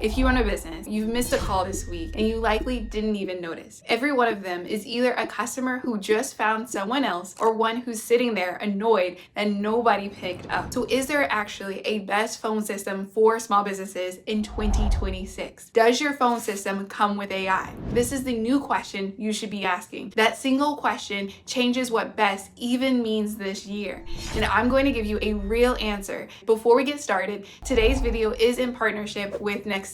If you run a business, you've missed a call this week and you likely didn't even notice. Every one of them is either a customer who just found someone else or one who's sitting there annoyed that nobody picked up. So is there actually a best phone system for small businesses in 2026? Does your phone system come with AI? This is the new question you should be asking. That single question changes what best even means this year. And I'm going to give you a real answer. Before we get started, today's video is in partnership with Nextiva.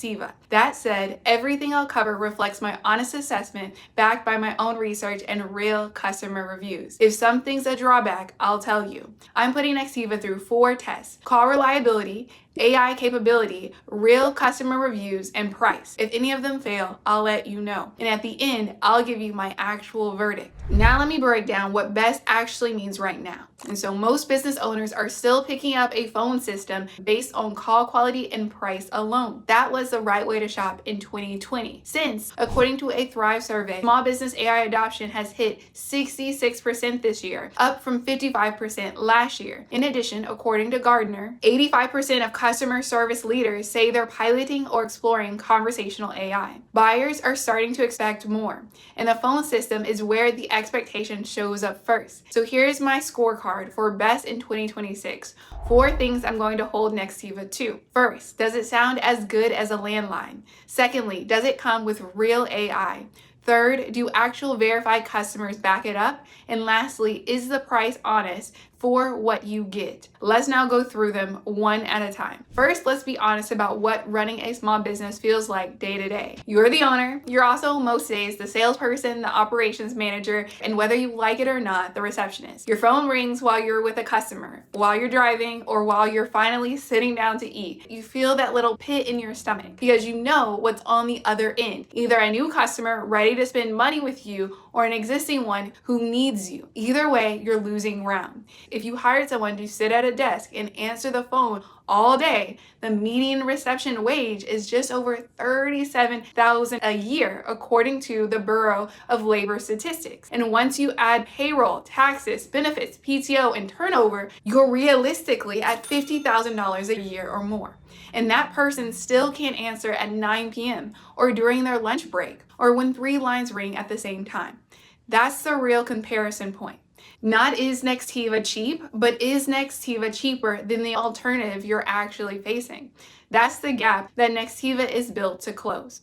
That said, everything I'll cover reflects my honest assessment backed by my own research and real customer reviews. If something's a drawback, I'll tell you. I'm putting Nextiva through 4 tests: call reliability, AI capability, real customer reviews, and price. If any of them fail, I'll let you know. And at the end, I'll give you my actual verdict. Now let me break down what best actually means right now. And so most business owners are still picking up a phone system based on call quality and price alone. That was the right way to shop in 2020. Since, according to a Thrive survey, small business AI adoption has hit 66% this year, up from 55% last year. In addition, according to Gartner, 85% of customer service leaders say they're piloting or exploring conversational AI. Buyers are starting to expect more, and the phone system is where the expectation shows up first. So here's my scorecard for best in 2026. 4 things I'm going to hold Nextiva to. First, does it sound as good as a landline? Secondly, does it come with real AI? Third, do actual verified customers back it up? And lastly, is the price honest for what you get? Let's now go through them one at a time. First, let's be honest about what running a small business feels like day to day. You're the owner. You're also most days the salesperson, the operations manager, and whether you like it or not, the receptionist. Your phone rings while you're with a customer, while you're driving, or while you're finally sitting down to eat. You feel that little pit in your stomach because you know what's on the other end. Either a new customer ready to spend money with you or an existing one who needs you. Either way, you're losing ground. If you hired someone to sit at a desk and answer the phone all day, the median reception wage is just over $37,000 a year, according to the Bureau of Labor Statistics. And once you add payroll, taxes, benefits, PTO, and turnover, you're realistically at $50,000 a year or more. And that person still can't answer at 9 p.m. or during their lunch break or when 3 lines ring at the same time. That's the real comparison point. Not is Nextiva cheap, but is Nextiva cheaper than the alternative you're actually facing? That's the gap that Nextiva is built to close.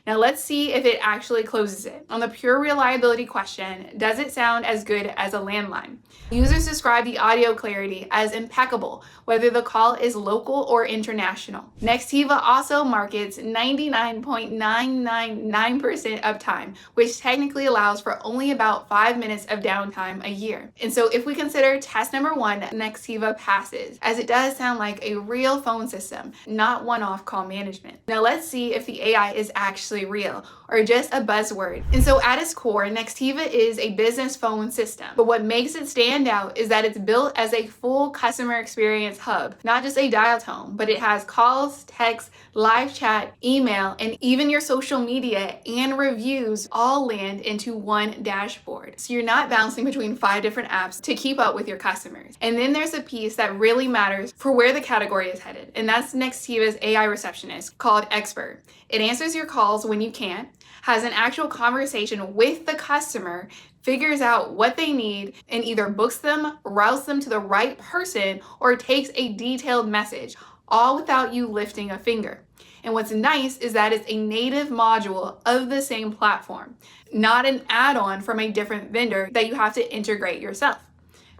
Now let's see if it actually closes it. On the pure reliability question, does it sound as good as a landline? Users describe the audio clarity as impeccable, whether the call is local or international. Nextiva also markets 99.999% uptime, which technically allows for only about 5 minutes of downtime a year. And so if we consider test number 1, Nextiva passes, as it does sound like a real phone system, not one-off call management. Now let's see if the AI is actually real or just a buzzword. And so at its core, Nextiva is a business phone system, but what makes it stand out is that it's built as a full customer experience hub, not just a dial tone, but it has calls, text, live chat, email, and even your social media and reviews all land into one dashboard. So you're not bouncing between 5 different apps to keep up with your customers. And then there's a piece that really matters for where the category is headed, and that's Nextiva's AI receptionist called XBert. It answers your calls when you can't, has an actual conversation with the customer, figures out what they need, and either books them, routes them to the right person, or takes a detailed message, all without you lifting a finger. And what's nice is that it's a native module of the same platform, not an add-on from a different vendor that you have to integrate yourself.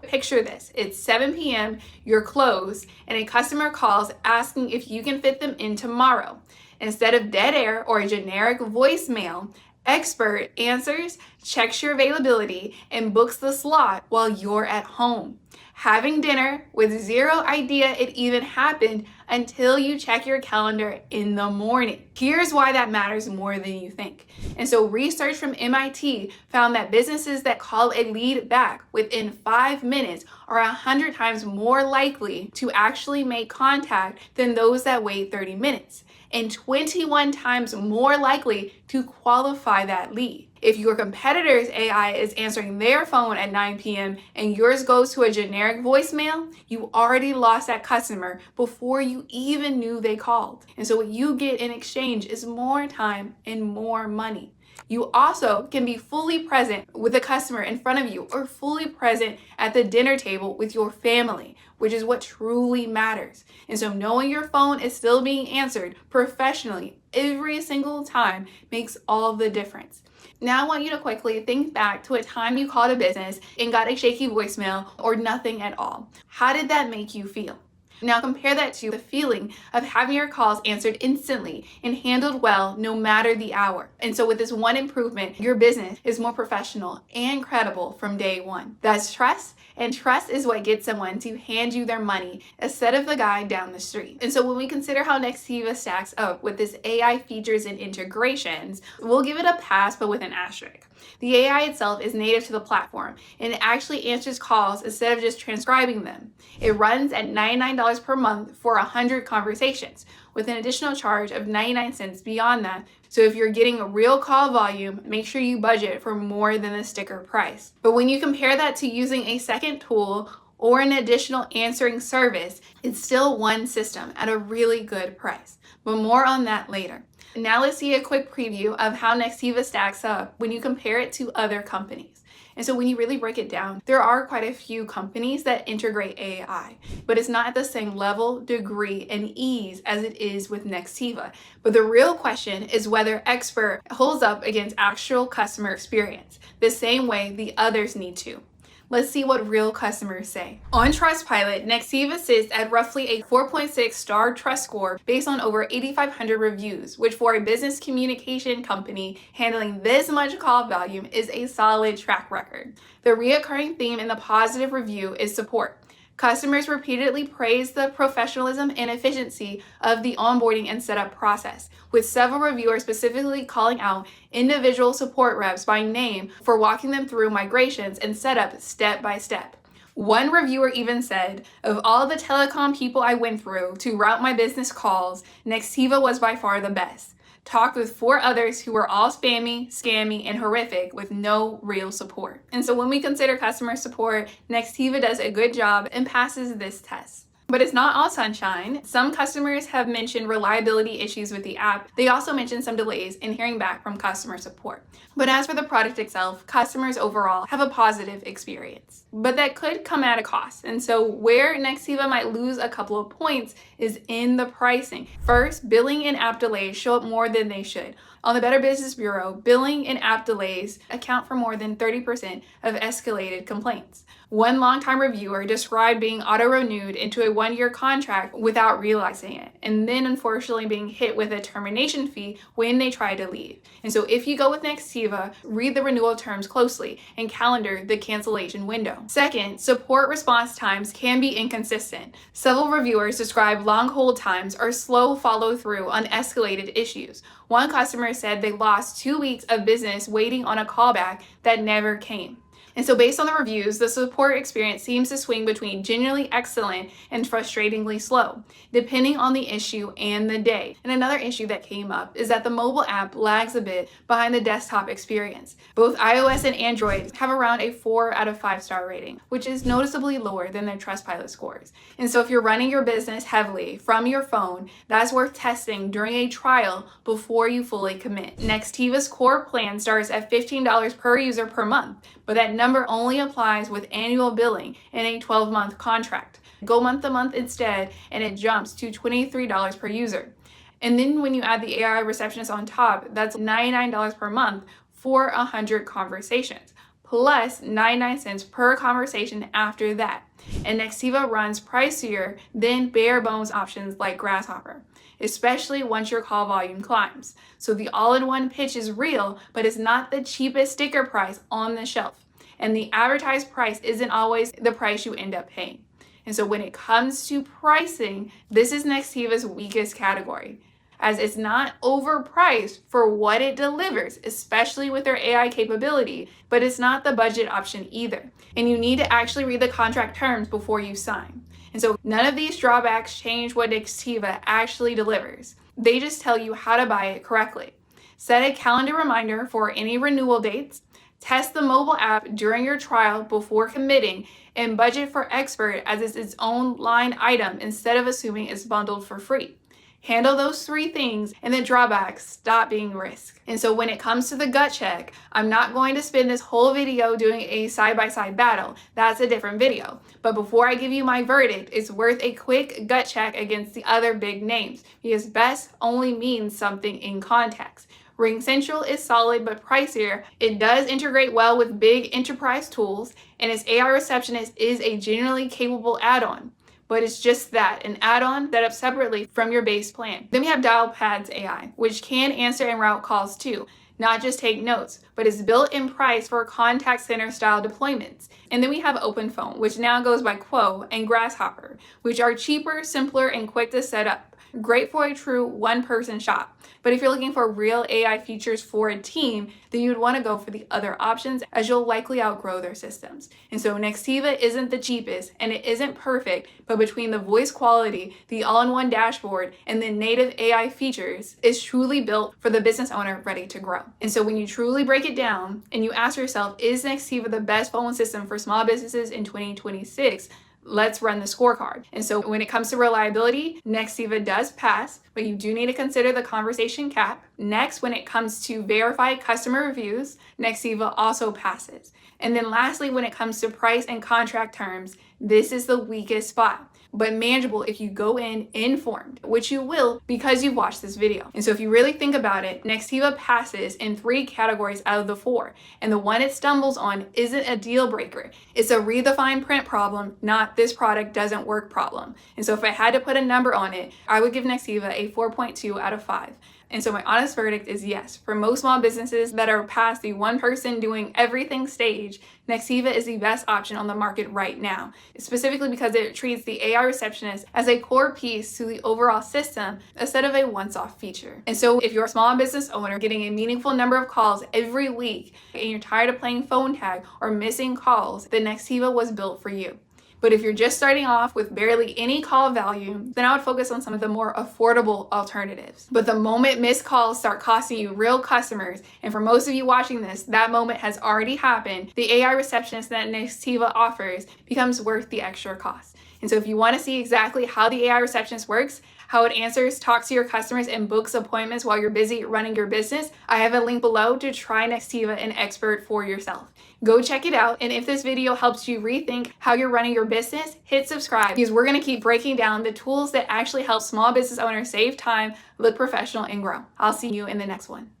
Picture this, it's 7 p.m., you're closed, and a customer calls asking if you can fit them in tomorrow. Instead of dead air or a generic voicemail, XBert answers, checks your availability, and books the slot while you're at home, having dinner with zero idea it even happened until you check your calendar in the morning. Here's why that matters more than you think. And so research from MIT found that businesses that call a lead back within 5 minutes are 100 times more likely to actually make contact than those that wait 30 minutes. and 21 times more likely to qualify that lead. If your competitor's AI is answering their phone at 9 p.m. and yours goes to a generic voicemail, you already lost that customer before you even knew they called. And so what you get in exchange is more time and more money. You also can be fully present with the customer in front of you or fully present at the dinner table with your family, which is what truly matters. And so knowing your phone is still being answered professionally every single time makes all the difference. Now I want you to quickly think back to a time you called a business and got a shaky voicemail or nothing at all. How did that make you feel? Now compare that to the feeling of having your calls answered instantly and handled well no matter the hour. And so with this one improvement, your business is more professional and credible from day one. That's trust, and trust is what gets someone to hand you their money instead of the guy down the street. And so when we consider how Nextiva stacks up with this AI features and integrations, we'll give it a pass, but with an asterisk. The AI itself is native to the platform and it actually answers calls instead of just transcribing them. It runs at $99 per month for 100 conversations with an additional charge of 99 cents beyond that. So if you're getting a real call volume, make sure you budget for more than the sticker price. But when you compare that to using a second tool or an additional answering service, it's still one system at a really good price. But more on that later. Now let's see a quick preview of how Nextiva stacks up when you compare it to other companies. And so when you really break it down, there are quite a few companies that integrate AI, but it's not at the same level, degree, and ease as it is with Nextiva. But the real question is whether XBert holds up against actual customer experience, the same way the others need to. Let's see what real customers say. On Trustpilot, Nextiva sits at roughly a 4.6 star trust score based on over 8,500 reviews, which for a business communication company handling this much call volume is a solid track record. The reoccurring theme in the positive review is support. Customers repeatedly praise the professionalism and efficiency of the onboarding and setup process, with several reviewers specifically calling out individual support reps by name for walking them through migrations and setup step by step. One reviewer even said, "Of all the telecom people I went through to route my business calls, Nextiva was by far the best." Talked with 4 others who were all spammy, scammy, and horrific with no real support. And so when we consider customer support, Nextiva does a good job and passes this test. But it's not all sunshine. Some customers have mentioned reliability issues with the app. They also mentioned some delays in hearing back from customer support. But as for the product itself, customers overall have a positive experience. But that could come at a cost. And so where Nextiva might lose a couple of points is in the pricing. First, billing and app delays show up more than they should. On the Better Business Bureau, billing and app delays account for more than 30% of escalated complaints. One longtime reviewer described being auto-renewed into a 1-year contract without realizing it, and then unfortunately being hit with a termination fee when they tried to leave. And so if you go with Nextiva, read the renewal terms closely and calendar the cancellation window. Second, support response times can be inconsistent. Several reviewers describe long hold times or slow follow-through on escalated issues. One customer said they lost 2 weeks of business waiting on a callback that never came. And so based on the reviews, the support experience seems to swing between genuinely excellent and frustratingly slow, depending on the issue and the day. And another issue that came up is that the mobile app lags a bit behind the desktop experience. Both iOS and Android have around a 4 out of 5 star rating, which is noticeably lower than their Trustpilot scores. And so if you're running your business heavily from your phone, that's worth testing during a trial before you fully commit. Nextiva's core plan starts at $15 per user per month, but that number only applies with annual billing in a 12-month contract. Go month to month instead, and it jumps to $23 per user. And then when you add the AI Receptionist on top, that's $99 per month for 100 conversations, plus 99 cents per conversation after that. And Nextiva runs pricier than bare bones options like Grasshopper, especially once your call volume climbs. So the all-in-one pitch is real, but it's not the cheapest sticker price on the shelf. And the advertised price isn't always the price you end up paying. And so when it comes to pricing, this is Nextiva's weakest category, as it's not overpriced for what it delivers, especially with their AI capability, but it's not the budget option either. And you need to actually read the contract terms before you sign. And so none of these drawbacks change what Nextiva actually delivers. They just tell you how to buy it correctly. Set a calendar reminder for any renewal dates. Test the mobile app during your trial before committing, and budget for XBert as it's its own line item instead of assuming it's bundled for free. Handle those 3 things and the drawbacks stop being risk. And so when it comes to the gut check, I'm not going to spend this whole video doing a side-by-side battle. That's a different video. But before I give you my verdict, it's worth a quick gut check against the other big names, because best only means something in context. RingCentral is solid but pricier. It does integrate well with big enterprise tools, and its AI Receptionist is a genuinely capable add-on. But it's just that, an add-on set up separately from your base plan. Then we have Dialpad's AI, which can answer and route calls too, not just take notes, but is built in price for contact center style deployments. And then we have OpenPhone, which now goes by Quo, and Grasshopper, which are cheaper, simpler, and quick to set up. Great for a true one-person shop. But if you're looking for real AI features for a team, then you'd want to go for the other options, as you'll likely outgrow their systems. And so Nextiva isn't the cheapest and it isn't perfect, but between the voice quality, the all-in-one dashboard, and the native AI features, it's truly built for the business owner ready to grow. And so when you truly break it down and you ask yourself, is Nextiva the best phone system for small businesses in 2026? Let's run the scorecard. And so when it comes to reliability, Nextiva does pass, but you do need to consider the conversation cap. Next, when it comes to verified customer reviews, Nextiva also passes. And then lastly, when it comes to price and contract terms, this is the weakest spot, but manageable if you go in informed, which you will because you've watched this video. And so if you really think about it, Nextiva passes in 3 categories out of the 4. And the one it stumbles on isn't a deal breaker. It's a read the fine print problem, not this product doesn't work problem. And so if I had to put a number on it, I would give Nextiva a 4.2 out of 5. And so my honest verdict is yes. For most small businesses that are past the one person doing everything stage, Nextiva is the best option on the market right now, specifically because it treats the AI Receptionist as a core piece to the overall system instead of a once-off feature. And so if you're a small business owner getting a meaningful number of calls every week and you're tired of playing phone tag or missing calls, then Nextiva was built for you. But if you're just starting off with barely any call value, then I would focus on some of the more affordable alternatives. But the moment missed calls start costing you real customers, and for most of you watching this, that moment has already happened, the AI Receptionist that Nextiva offers becomes worth the extra cost. And so if you want to see exactly how the AI Receptionist works, how it answers, talks to your customers, and books appointments while you're busy running your business, I have a link below to try Nextiva and XBert for yourself. Go check it out, and if this video helps you rethink how you're running your business, hit subscribe, because we're going to keep breaking down the tools that actually help small business owners save time, look professional, and grow. I'll see you in the next one.